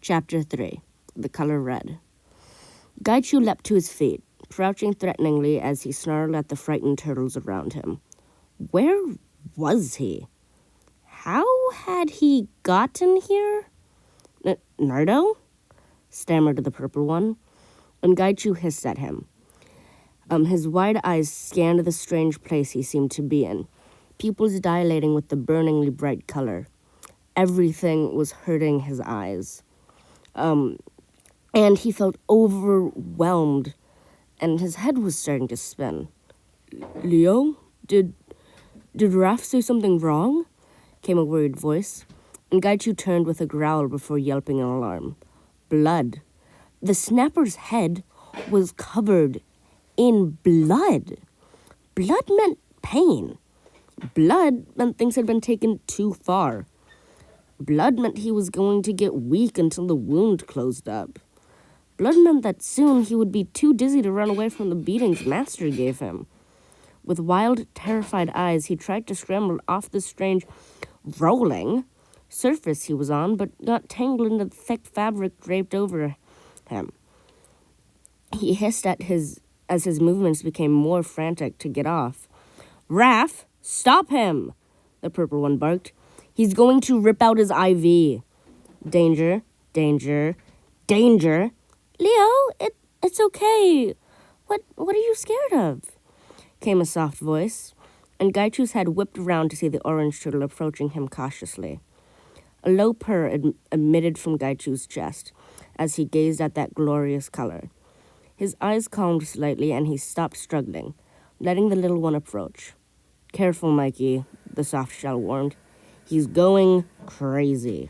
Chapter 3. The Color Red. Gaichu leapt to his feet, crouching threateningly as he snarled at the frightened turtles around him. Where was he? How had he gotten here? Nardo? Stammered the purple one, and Gaichu hissed at him. His wide eyes scanned the strange place he seemed to be in, pupils dilating with the burningly bright color. Everything was hurting his eyes. And he felt overwhelmed, and his head was starting to spin. Leo, did Raph say something wrong? Came a worried voice, and Gaichu turned with a growl before yelping in alarm. Blood. The snapper's head was covered in blood. Blood meant pain. Blood meant things had been taken too far. Blood meant he was going to get weak until the wound closed up. Blood meant that soon he would be too dizzy to run away from the beatings Master gave him. With wild, terrified eyes, he tried to scramble off the strange, rolling surface he was on, but got tangled in the thick fabric draped over him. He hissed as his movements became more frantic to get off. Raph, stop him! The purple one barked. He's going to rip out his IV. Danger, danger, danger. Leo, it's okay. What are you scared of? Came a soft voice, and Gaichu's head whipped around to see the orange turtle approaching him cautiously. A low purr emitted from Gaichu's chest as he gazed at that glorious color. His eyes calmed slightly, and he stopped struggling, letting the little one approach. Careful, Mikey, the soft shell warned. He's going crazy.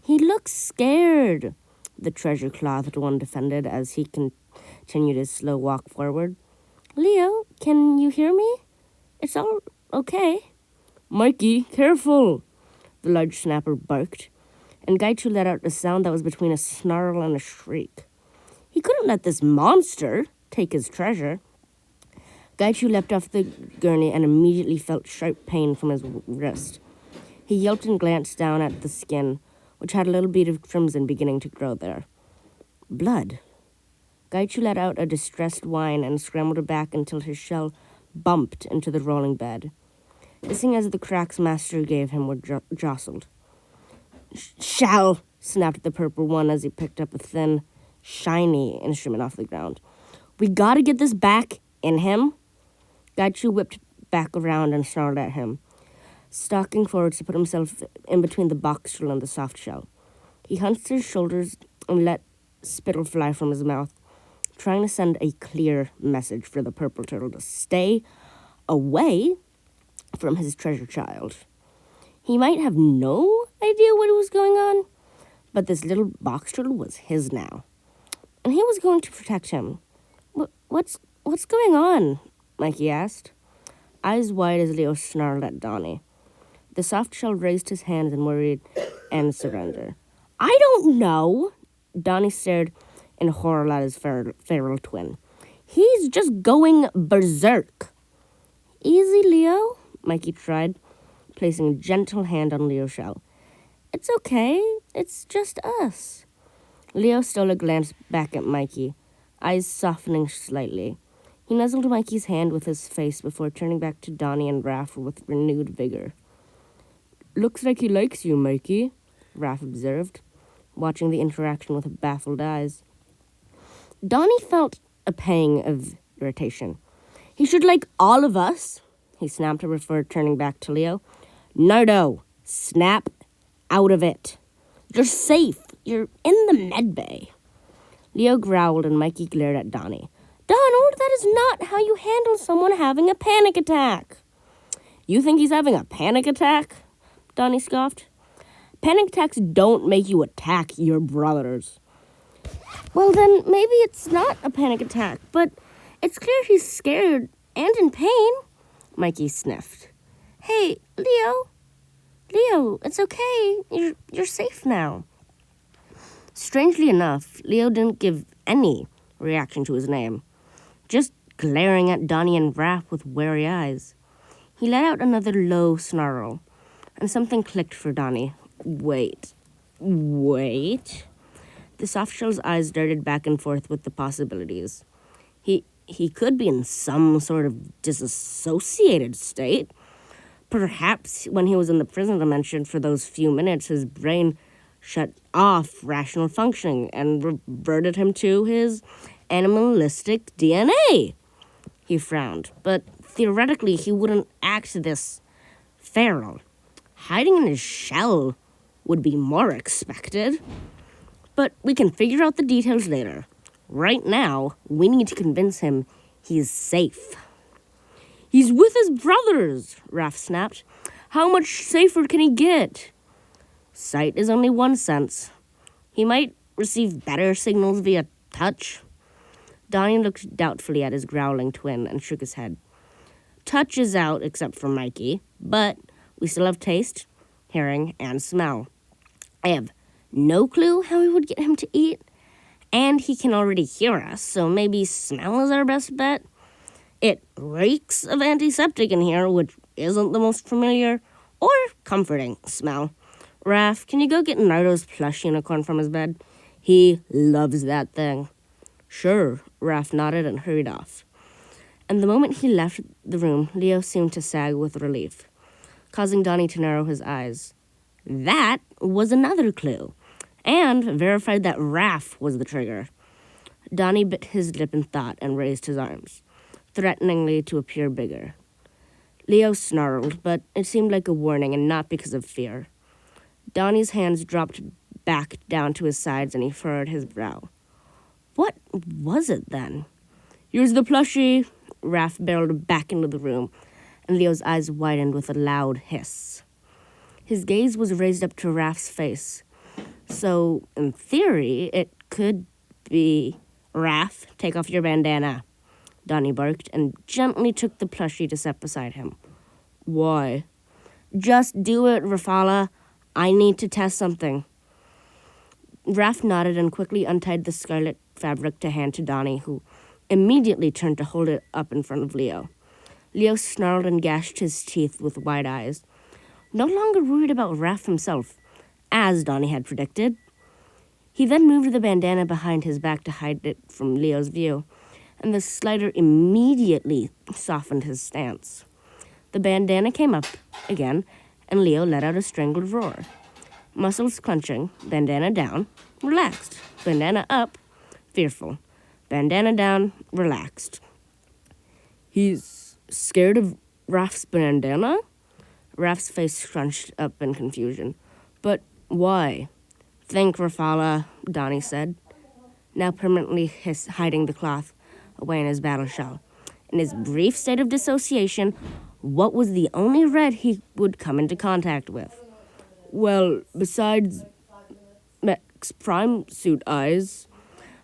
He looks scared, the treasure-clothed one defended as he continued his slow walk forward. Leo, can you hear me? It's all okay. Mikey, careful, the large snapper barked, and Gaichu let out a sound that was between a snarl and a shriek. He couldn't let this monster take his treasure. Gaichu leapt off the gurney and immediately felt sharp pain from his wrist. He yelped and glanced down at the skin, which had a little bead of crimson beginning to grow there. Blood. Gaichu let out a distressed whine and scrambled back until his shell bumped into the rolling bed, hissing as the cracks Master gave him were jostled. Shell! Snapped the purple one as he picked up a thin, shiny instrument off the ground. We gotta get this back in him. Gaichu whipped back around and snarled at him, stalking forward to put himself in between the box turtle and the soft shell. He hunched his shoulders and let spittle fly from his mouth, trying to send a clear message for the purple turtle to stay away from his treasure child. He might have no idea what was going on, but this little box turtle was his now, and he was going to protect him. What's going on? Mikey asked, eyes wide as Leo snarled at Donnie. The soft shell raised his hands in worried and surrender. I don't know. Donnie stared in horror at his feral twin. He's just going berserk. Easy, Leo, Mikey tried, placing a gentle hand on Leo's shell. It's okay. It's just us. Leo stole a glance back at Mikey, eyes softening slightly. He nuzzled Mikey's hand with his face before turning back to Donnie and Raph with renewed vigor. Looks like he likes you, Mikey, Raph observed, watching the interaction with baffled eyes. Donnie felt a pang of irritation. He should like all of us, he snapped before turning back to Leo. Nardo, snap out of it. You're safe. You're in the med bay. Leo growled and Mikey glared at Donnie. Donald, that is not how you handle someone having a panic attack. You think he's having a panic attack? Donnie scoffed. Panic attacks don't make you attack your brothers. Well, then maybe it's not a panic attack, but it's clear he's scared and in pain, Mikey sniffed. Hey, Leo, it's okay. You're safe now. Strangely enough, Leo didn't give any reaction to his name, just glaring at Donnie and Raph with wary eyes. He let out another low snarl, and something clicked for Donnie. Wait. The softshell's eyes darted back and forth with the possibilities. He could be in some sort of disassociated state. Perhaps when he was in the prison dimension for those few minutes, his brain shut off rational functioning and reverted him to his animalistic DNA. He frowned, but theoretically he wouldn't act this feral. Hiding in his shell would be more expected. But we can figure out the details later. Right now, we need to convince him he's safe. He's with his brothers, Raph snapped. How much safer can he get? Sight is only one sense. He might receive better signals via touch. Donnie looked doubtfully at his growling twin and shook his head. Touch is out except for Mikey, but we still have taste, hearing, and smell. I have no clue how we would get him to eat, and he can already hear us, so maybe smell is our best bet. It reeks of antiseptic in here, which isn't the most familiar or comforting smell. Raph, can you go get Nardo's plush unicorn from his bed? He loves that thing. Sure, Raph nodded and hurried off. And the moment he left the room, Leo seemed to sag with relief, causing Donnie to narrow his eyes. That was another clue, and verified that Raph was the trigger. Donnie bit his lip in thought and raised his arms, threateningly to appear bigger. Leo snarled, but it seemed like a warning and not because of fear. Donnie's hands dropped back down to his sides and he furrowed his brow. What was it then? Here's the plushie, Raph barreled back into the room, and Leo's eyes widened with a loud hiss. His gaze was raised up to Raph's face, so in theory, it could be, Raph, take off your bandana, Donnie barked and gently took the plushie to set beside him. Why? Just do it, Rafala. I need to test something. Raph nodded and quickly untied the scarlet fabric to hand to Donnie, who immediately turned to hold it up in front of Leo. Leo snarled and gashed his teeth with wide eyes, no longer worried about Raph himself, as Donnie had predicted. He then moved the bandana behind his back to hide it from Leo's view, and the slider immediately softened his stance. The bandana came up again, and Leo let out a strangled roar. Muscles clenching, bandana down, relaxed. Bandana up, fearful. Bandana down, relaxed. He's scared of Raph's bandana? Raph's face scrunched up in confusion. But why? Think, Rafala, Donnie said, now permanently hiding the cloth away in his battle shell. In his brief state of dissociation, what was the only red he would come into contact with? Well, besides Mech's prime suit eyes,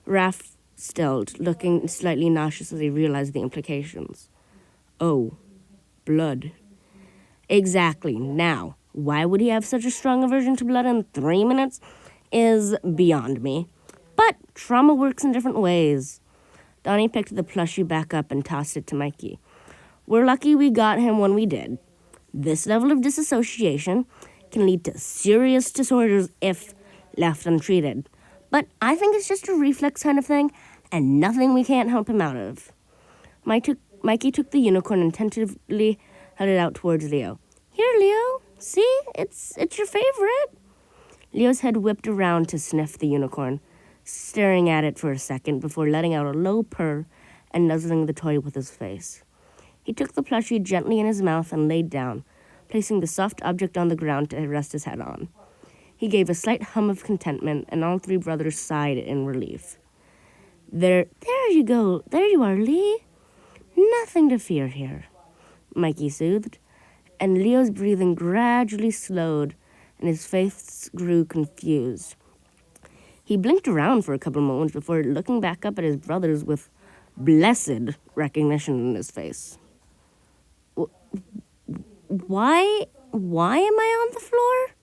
Raph stilled, looking slightly nauseous as he realized the implications. Oh, blood. Exactly. Now, why would he have such a strong aversion to blood in 3 minutes is beyond me. But trauma works in different ways. Donnie picked the plushie back up and tossed it to Mikey. We're lucky we got him when we did. This level of disassociation can lead to serious disorders if left untreated. But I think it's just a reflex kind of thing and nothing we can't help him out of. Mikey took the unicorn and tentatively held it out towards Leo. Here, Leo. See? It's your favorite. Leo's head whipped around to sniff the unicorn, staring at it for a second before letting out a low purr and nuzzling the toy with his face. He took the plushie gently in his mouth and laid down, placing the soft object on the ground to rest his head on. He gave a slight hum of contentment, and all three brothers sighed in relief. There you go. There you are, Lee. Nothing to fear here, Mikey soothed, and Leo's breathing gradually slowed, and his face grew confused. He blinked around for a couple moments before looking back up at his brothers with blessed recognition in his face. Why am I on the floor?